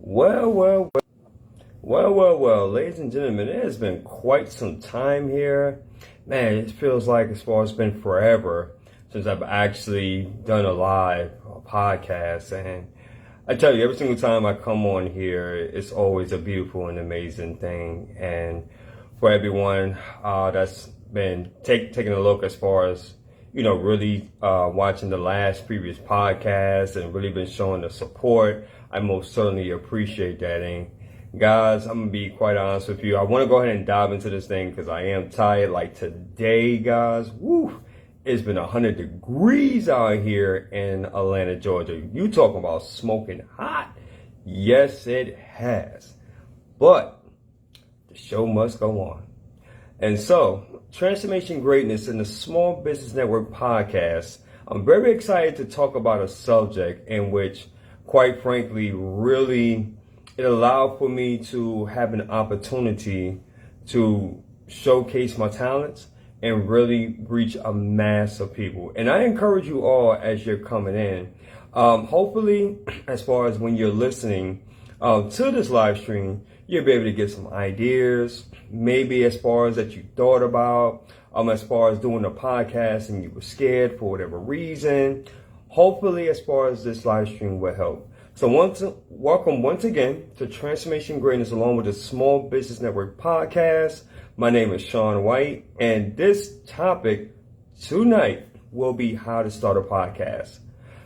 Well, ladies and gentlemen, it has been quite some time here. Man, it feels like it's been forever since I've actually done a live podcast. And I tell you, every single time I come on here, it's always a beautiful and amazing thing. And for everyone that's been taking a look as far as, really watching the previous podcast and really been showing the support, I most certainly appreciate that. And guys, I'm gonna be quite honest with you. I want to go ahead and dive into this thing because I am tired. Like today, guys, it's been 100 degrees out here in Atlanta, Georgia. You talking about smoking hot? Yes, it has. But the show must go on. And so, Transformation Greatness in the Small Business Network podcast, I'm very excited to talk about a subject in which, quite frankly, really it allowed for me to have an opportunity to showcase my talents and really reach a mass of people. And I encourage you all as you're coming in, hopefully, as far as when you're listening to this live stream, you'll be able to get some ideas, maybe as far as that you thought about, as far as doing a podcast and you were scared for whatever reason. Hopefully, as far as this live stream will help. So welcome once again to Transformation Greatness along with the Small Business Network podcast. My name is Sean White, and this topic tonight will be how to start a podcast.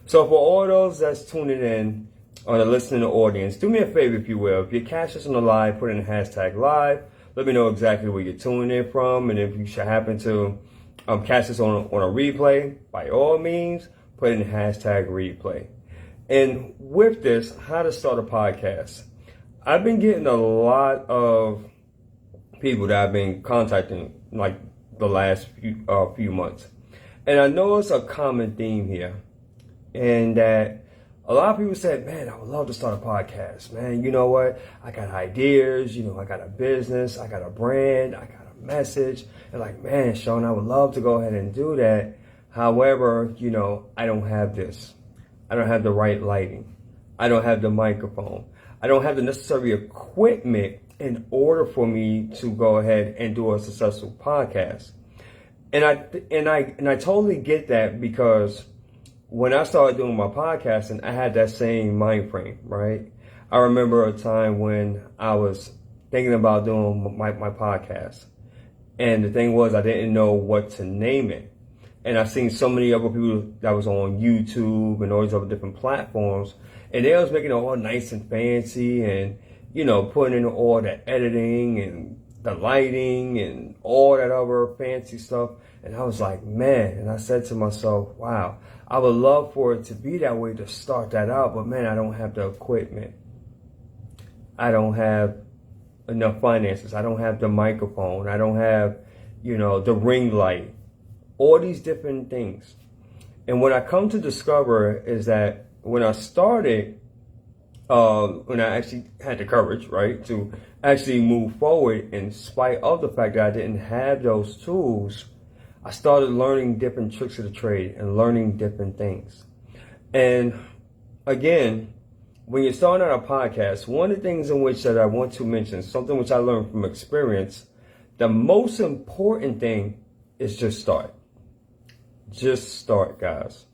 So for all those that's tuning in on the listening audience, do me a favor if you will. If you catch us on the live, put in the hashtag live. Let me know exactly where you're tuning in from, and if you should happen to catch us on a replay, by all means, put in the hashtag replay. And with this, how to start a podcast. I've been getting a lot of people that I've been contacting like the last few months. And I know it's a common theme here. And that a lot of people said, man, I would love to start a podcast. Man, you know what? I got ideas, I got a business, I got a brand, I got a message. And like, man, Sean, I would love to go ahead and do that. However, I don't have this. I don't have the right lighting. I don't have the microphone. I don't have the necessary equipment in order for me to go ahead and do a successful podcast. And I totally get that, because when I started doing my podcasting, I had that same mind frame, right? I remember a time when I was thinking about doing my podcast. And the thing was, I didn't know what to name it. And I've seen so many other people that was on YouTube and all these other different platforms, and they was making it all nice and fancy and, putting in all the editing and the lighting and all that other fancy stuff. And I was like, man, and I said to myself, wow, I would love for it to be that way to start that out, but man, I don't have the equipment. I don't have enough finances. I don't have the microphone. I don't have, the ring light. All these different things. And what I come to discover is that when I started, when I actually had the courage, right, to actually move forward in spite of the fact that I didn't have those tools, I started learning different tricks of the trade and learning different things. And again, when you're starting out a podcast, one of the things in which that I want to mention, something which I learned from experience, the most important thing is just start. Just start, guys.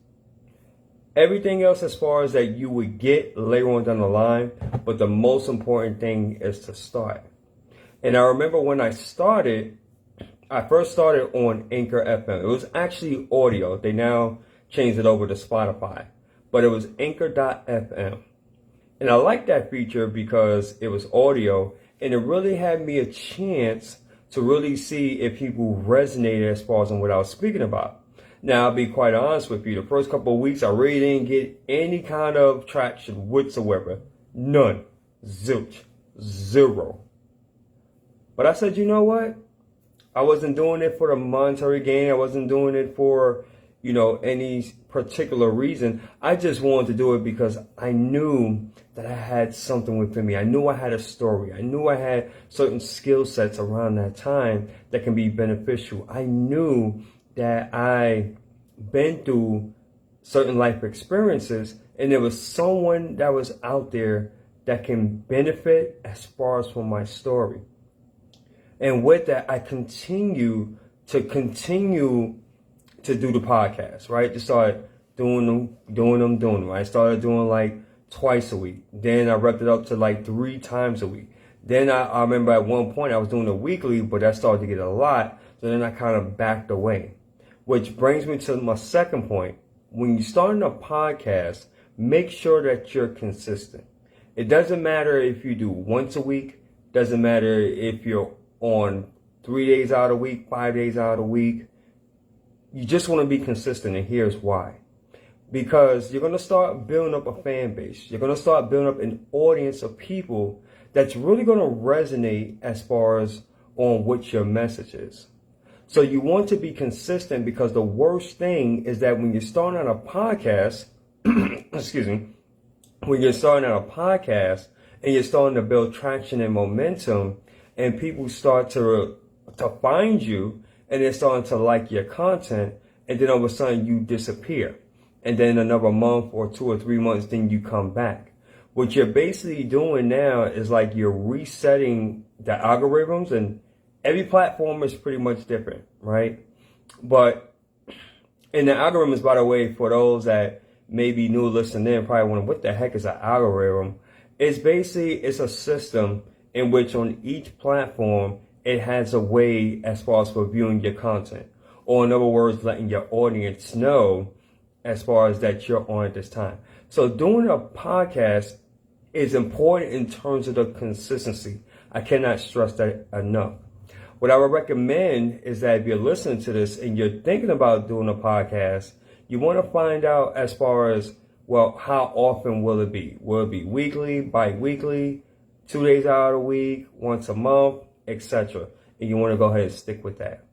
Everything else as far as that you would get later on down the line, but the most important thing is to start. And I remember when I first started on Anchor FM. It was actually audio. They now changed it over to Spotify, but it was Anchor.fm. And I liked that feature because it was audio, and it really had me a chance to really see if people resonated as far as on what I was speaking about. Now, I'll be quite honest with you. The first couple of weeks, I really didn't get any kind of traction whatsoever. None. Zilch. Zero. But I said, you know what? I wasn't doing it for the monetary gain. I wasn't doing it for, any particular reason. I just wanted to do it because I knew that I had something within me. I knew I had a story. I knew I had certain skill sets around that time that can be beneficial. I knew that I been through certain life experiences, and there was someone that was out there that can benefit as far as from my story. And with that, I continue to do the podcast, right? To start doing them. I started doing like twice a week. Then I repped it up to like 3 times a week. Then I remember at one point I was doing it weekly, but that started to get a lot. So then I kind of backed away. Which brings me to my second point. When you're starting a podcast, make sure that you're consistent. It doesn't matter if you do once a week. Doesn't matter if you're on 3 days out of the week, 5 days out of the week. You just want to be consistent, and here's why. Because you're going to start building up a fan base. You're going to start building up an audience of people that's really going to resonate as far as on what your message is. So you want to be consistent, because the worst thing is that when you're starting out a podcast, excuse me, when you're starting out a podcast and you're starting to build traction and momentum, and people start to find you and they're starting to like your content, and then all of a sudden you disappear. And then another month or 2 or 3 months, then you come back. What you're basically doing now is like you're resetting the algorithms, and every platform is pretty much different, right? But in the algorithms, by the way, for those that may be new listening in, probably wondering what the heck is an algorithm? It's a system in which on each platform, it has a way as far as reviewing your content. Or in other words, letting your audience know as far as that you're on at this time. So doing a podcast is important in terms of the consistency. I cannot stress that enough. What I would recommend is that if you're listening to this and you're thinking about doing a podcast, you want to find out as far as, well, how often will it be? Will it be weekly, bi-weekly, 2 days out of the week, once a month, etc.? And you want to go ahead and stick with that.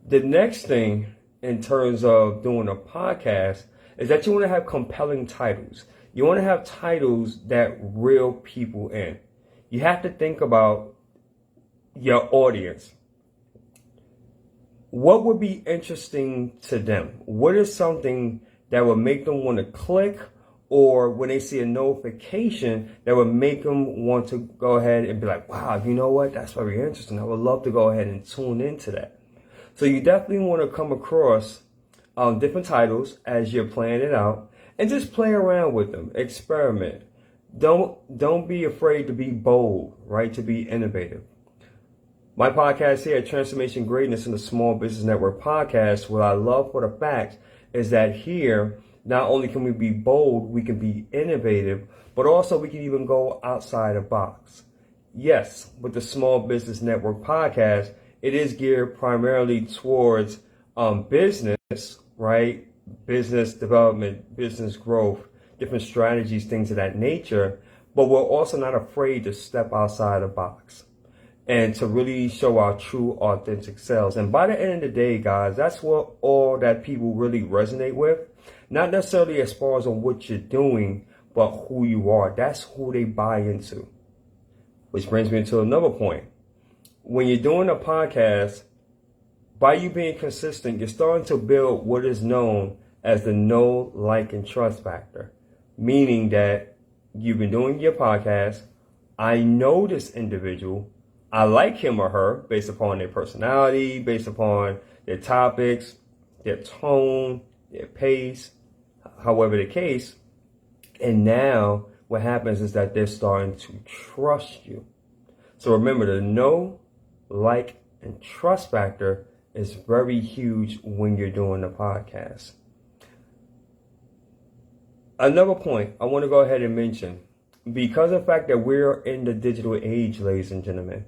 The next thing in terms of doing a podcast is that you want to have compelling titles. You want to have titles that reel people in. You have to think about your audience. What would be interesting to them? What is something that would make them want to click, or when they see a notification that would make them want to go ahead and be like, wow, you know what? That's very interesting. I would love to go ahead and tune into that. So you definitely want to come across different titles as you're planning it out, and just play around with them. Experiment. Don't be afraid to be bold, right? To be innovative. My podcast here at Transformation Greatness in the Small Business Network podcast, what I love for the fact is that here, not only can we be bold, we can be innovative, but also we can even go outside the box. Yes, with the Small Business Network podcast, it is geared primarily towards business, right? Business development, business growth, different strategies, things of that nature. But we're also not afraid to step outside the box and to really show our true, authentic selves. And by the end of the day, guys, that's what all that people really resonate with. Not necessarily as far as on what you're doing, but who you are. That's who they buy into. Which brings me to another point. When you're doing a podcast, by you being consistent, you're starting to build what is known as the know, like, and trust factor. Meaning that you've been doing your podcast. I know this individual. I like him or her based upon their personality, based upon their topics, their tone, their pace, however the case. And now what happens is that they're starting to trust you. So remember, the know, like, and trust factor is very huge when you're doing a podcast. Another point I want to go ahead and mention, because of the fact that we're in the digital age, ladies and gentlemen,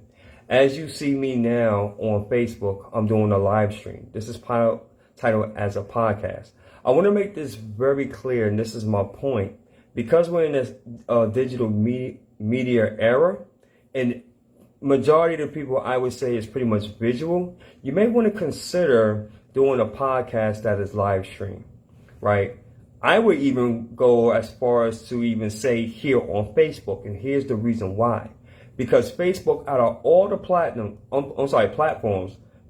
as you see me now on Facebook, I'm doing a live stream. This is titled as a podcast. I want to make this very clear, and this is my point. Because we're in this digital media era, and majority of the people I would say is pretty much visual, you may want to consider doing a podcast that is live stream, right? I would even go as far as to even say here on Facebook, and here's the reason why. Because Facebook, out of all the platforms,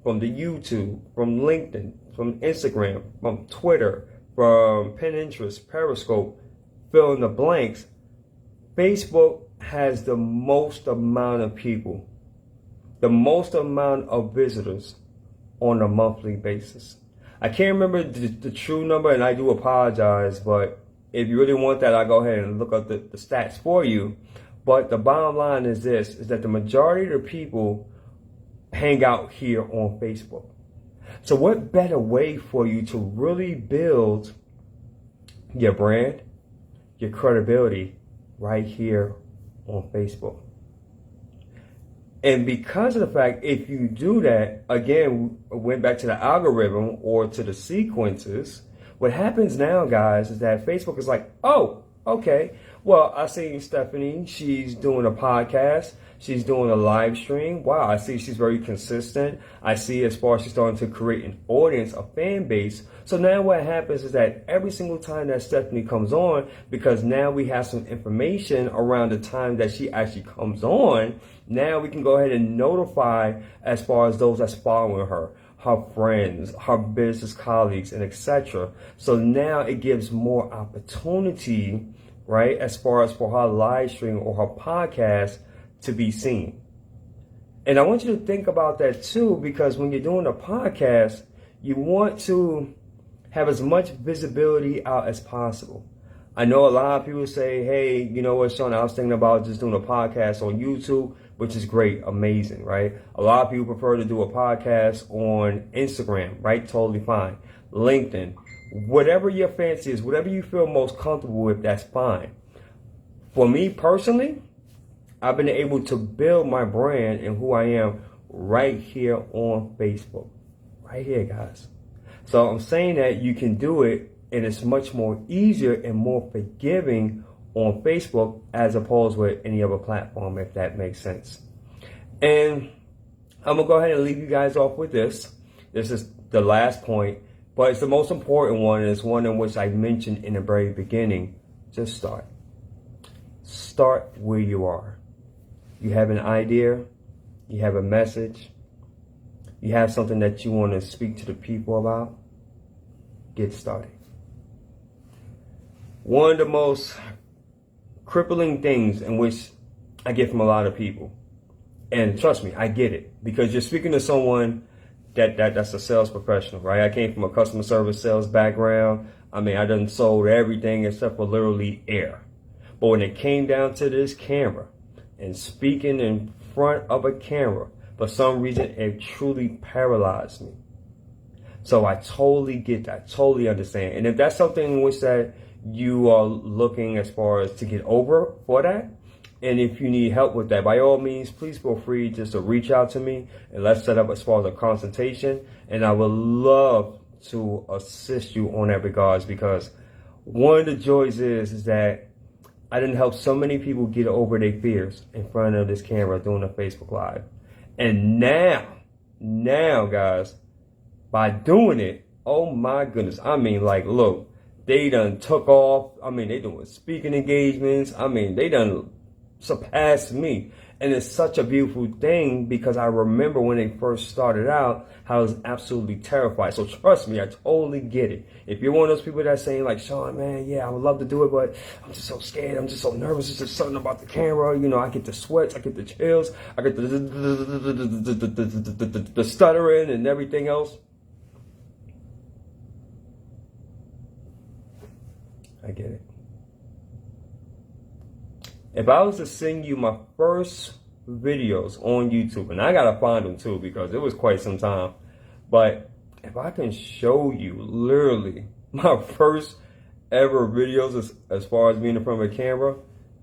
from the YouTube, from LinkedIn, from Instagram, from Twitter, from Pinterest, Periscope, fill in the blanks, Facebook has the most amount of people, the most amount of visitors on a monthly basis. I can't remember the true number, and I do apologize, but if you really want that, I'll go ahead and look up the stats for you. But the bottom line is this, is that the majority of the people hang out here on Facebook. So what better way for you to really build your brand, your credibility right here on Facebook? And because of the fact, if you do that, again, went back to the algorithm or to the sequences, what happens now, guys, is that Facebook is like, oh, okay, well, I see Stephanie, she's doing a podcast. She's doing a live stream. Wow, I see she's very consistent. I see as far as she's starting to create an audience, a fan base. So now what happens is that every single time that Stephanie comes on, because now we have some information around the time that she actually comes on, now we can go ahead and notify as far as those that's following her friends, her business colleagues, and etc. So now it gives more opportunity, right, as far as for her live stream or her podcast to be seen. And I want you to think about that too, because when you're doing a podcast, you want to have as much visibility out as possible. I know a lot of people say, hey, you know what, Sean, I was thinking about just doing a podcast on YouTube, which is great, amazing, right? A lot of people prefer to do a podcast on Instagram, right? Totally fine. LinkedIn, whatever your fancy is, whatever you feel most comfortable with, that's fine. For me personally, I've been able to build my brand and who I am right here on Facebook. Right here, guys. So I'm saying that you can do it, and it's much more easier and more forgiving on Facebook as opposed with any other platform, if that makes sense. And I'm going to go ahead and leave you guys off with this. This is the last point, but it's the most important one, and it's one in which I mentioned in the very beginning. Just start. Start where you are. You have an idea, you have a message, you have something that you want to speak to the people about, get started. One of the most crippling things in which I get from a lot of people, and trust me, I get it, because you're speaking to someone that's a sales professional, right? I came from a customer service sales background. I mean, I done sold everything except for literally air. But when it came down to this camera, and speaking in front of a camera, for some reason, it truly paralyzed me. So I totally get that, totally understand. And if that's something in which that you are looking as far as to get over for that, and if you need help with that, by all means, please feel free just to reach out to me, and let's set up as far as a consultation. And I would love to assist you on that regards, because one of the joys is that I didn't help so many people get over their fears in front of this camera doing a Facebook Live. And now, guys, by doing it, oh my goodness. I mean, like, look, they done took off. I mean, they doing speaking engagements. I mean, they done surpassed me. And it's such a beautiful thing, because I remember when they first started out, how I was absolutely terrified. So trust me, I totally get it. If you're one of those people that's saying like, Sean, man, yeah, I would love to do it, but I'm just so scared. I'm just so nervous. It's just something about the camera. You know, I get the sweats, I get the chills, I get the stuttering and everything else. I get it. If I was to send you my first videos on YouTube, and I gotta find them too, because it was quite some time, but if I can show you literally my first ever videos as far as being in front of a camera,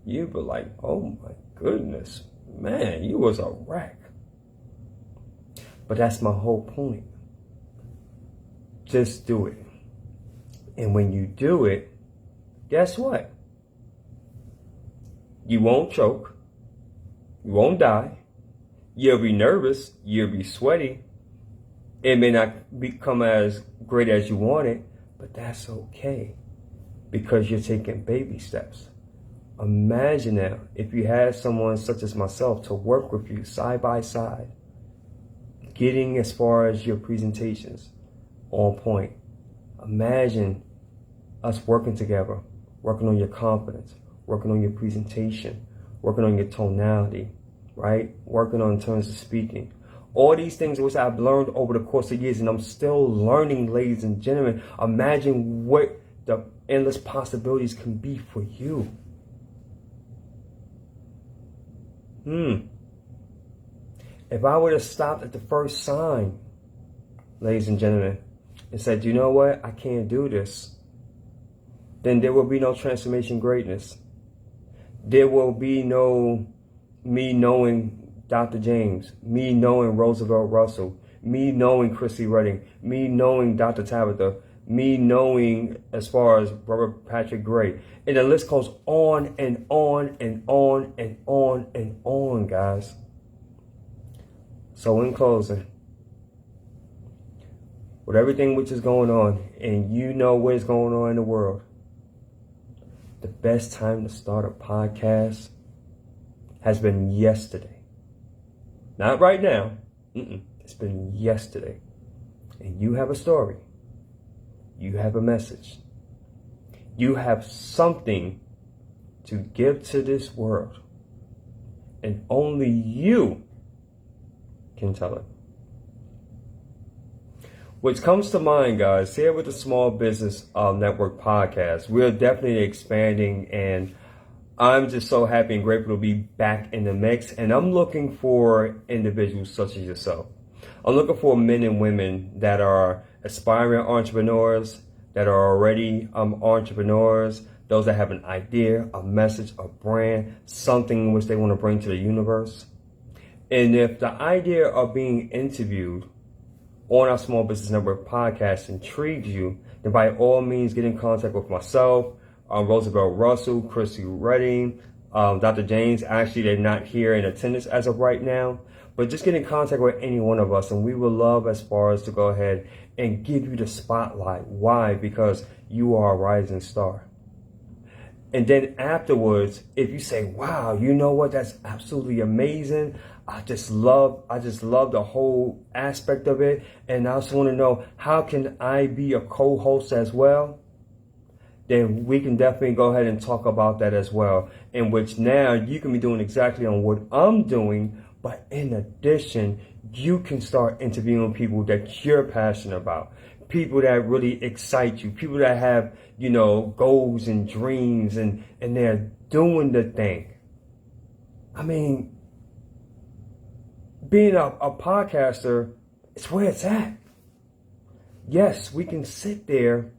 you'd be like, oh my goodness, man, you was a wreck. But that's my whole point. Just do it. And when you do it, guess what? You won't choke. You won't die. You'll be nervous. You'll be sweaty. It may not become as great as you want it, but that's okay, because you're taking baby steps. Imagine now if you had someone such as myself to work with you side by side, getting as far as your presentations on point. Imagine us working together, working on your confidence, working on your presentation, working on your tonality, right? Working on terms of speaking. All these things which I've learned over the course of years, and I'm still learning, ladies and gentlemen. Imagine what the endless possibilities can be for you. If I would have stopped at the first sign, ladies and gentlemen, and said, you know what, I can't do this, then there will be no transformation greatness. There will be no me knowing Dr. James, me knowing Roosevelt Russell, me knowing Chrissy Redding, me knowing Dr. Tabitha, me knowing as far as Robert Patrick Gray. And the list goes on and on and on and on and on, guys. So in closing, with everything which is going on, and you know what is going on in the world, the best time to start a podcast has been yesterday. Not right now. It's been yesterday. And you have a story. You have a message. You have something to give to this world. And only you can tell it. Which comes to mind, guys, here with the Small Business Network podcast, we're definitely expanding, and I'm just so happy and grateful to be back in the mix. And I'm looking for individuals such as yourself. I'm looking for men and women that are aspiring entrepreneurs, that are already entrepreneurs, those that have an idea, a message, a brand, something which they want to bring to the universe. And if the idea of being interviewed on our Small Business Network podcast intrigues you, then by all means get in contact with myself, Roosevelt Russell, Chrissy Redding, Dr. James. Actually, they're not here in attendance as of right now, but just get in contact with any one of us, and we would love as far as to go ahead and give you the spotlight. Why? Because you are a rising star. And then afterwards, if you say, wow, you know what, that's absolutely amazing. I just love the whole aspect of it. And I also want to know, how can I be a co-host as well? Then we can definitely go ahead and talk about that as well. In which now you can be doing exactly on what I'm doing, but in addition, you can start interviewing people that you're passionate about. People that really excite you, people that have, goals and dreams, and they're doing the thing. I mean, being a podcaster, it's where it's at. Yes, we can sit there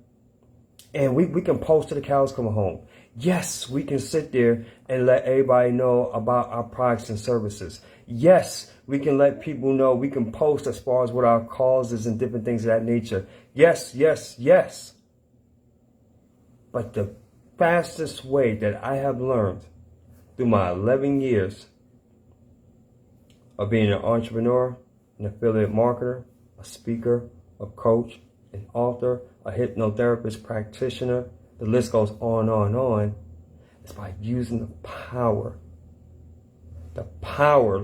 and we can post till the cows come home. Yes, we can sit there and let everybody know about our products and services. Yes, we can let people know. We can post as far as what our causes and different things of that nature. Yes, yes, yes. But the fastest way that I have learned through my 11 years of being an entrepreneur, an affiliate marketer, a speaker, a coach, an author, a hypnotherapist practitioner, the list goes on, is by using the power,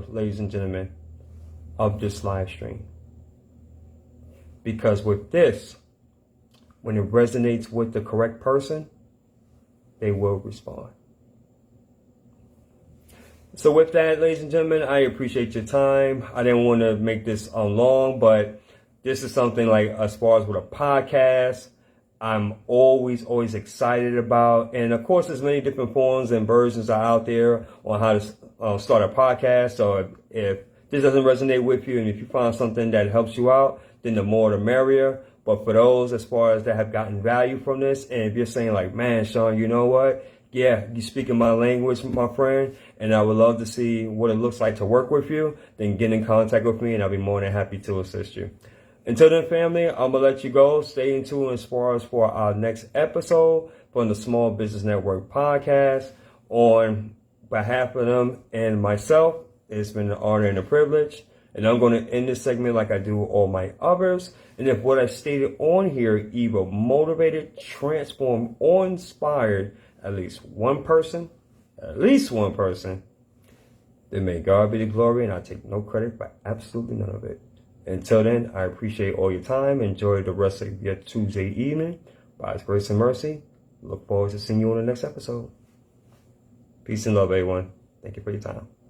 ladies and gentlemen, of this live stream. Because with this, when it resonates with the correct person, they will respond. So with that, ladies and gentlemen, I appreciate your time. I didn't want to make this long, but this is something like, as far as with a podcast, I'm always excited about. And of course, there's many different forms and versions are out there on how to start a podcast. So if this doesn't resonate with you, and if you find something that helps you out, then the more the merrier. But for those as far as that have gotten value from this, and if you're saying like, man, Sean, you know what? Yeah, you speaking my language, my friend, and I would love to see what it looks like to work with you, then get in contact with me and I'll be more than happy to assist you. Until then, family, I'm going to let you go. Stay in tune as far as for our next episode from the Small Business Network podcast. On behalf of them and myself, it's been an honor and a privilege. And I'm going to end this segment like I do all my others. And if what I stated on here either motivated, transformed, or inspired at least one person, then may God be the glory, and I take no credit for absolutely none of it. Until then, I appreciate all your time. Enjoy the rest of your Tuesday evening. By His grace and mercy, look forward to seeing you on the next episode. Peace and love, everyone. Thank you for your time.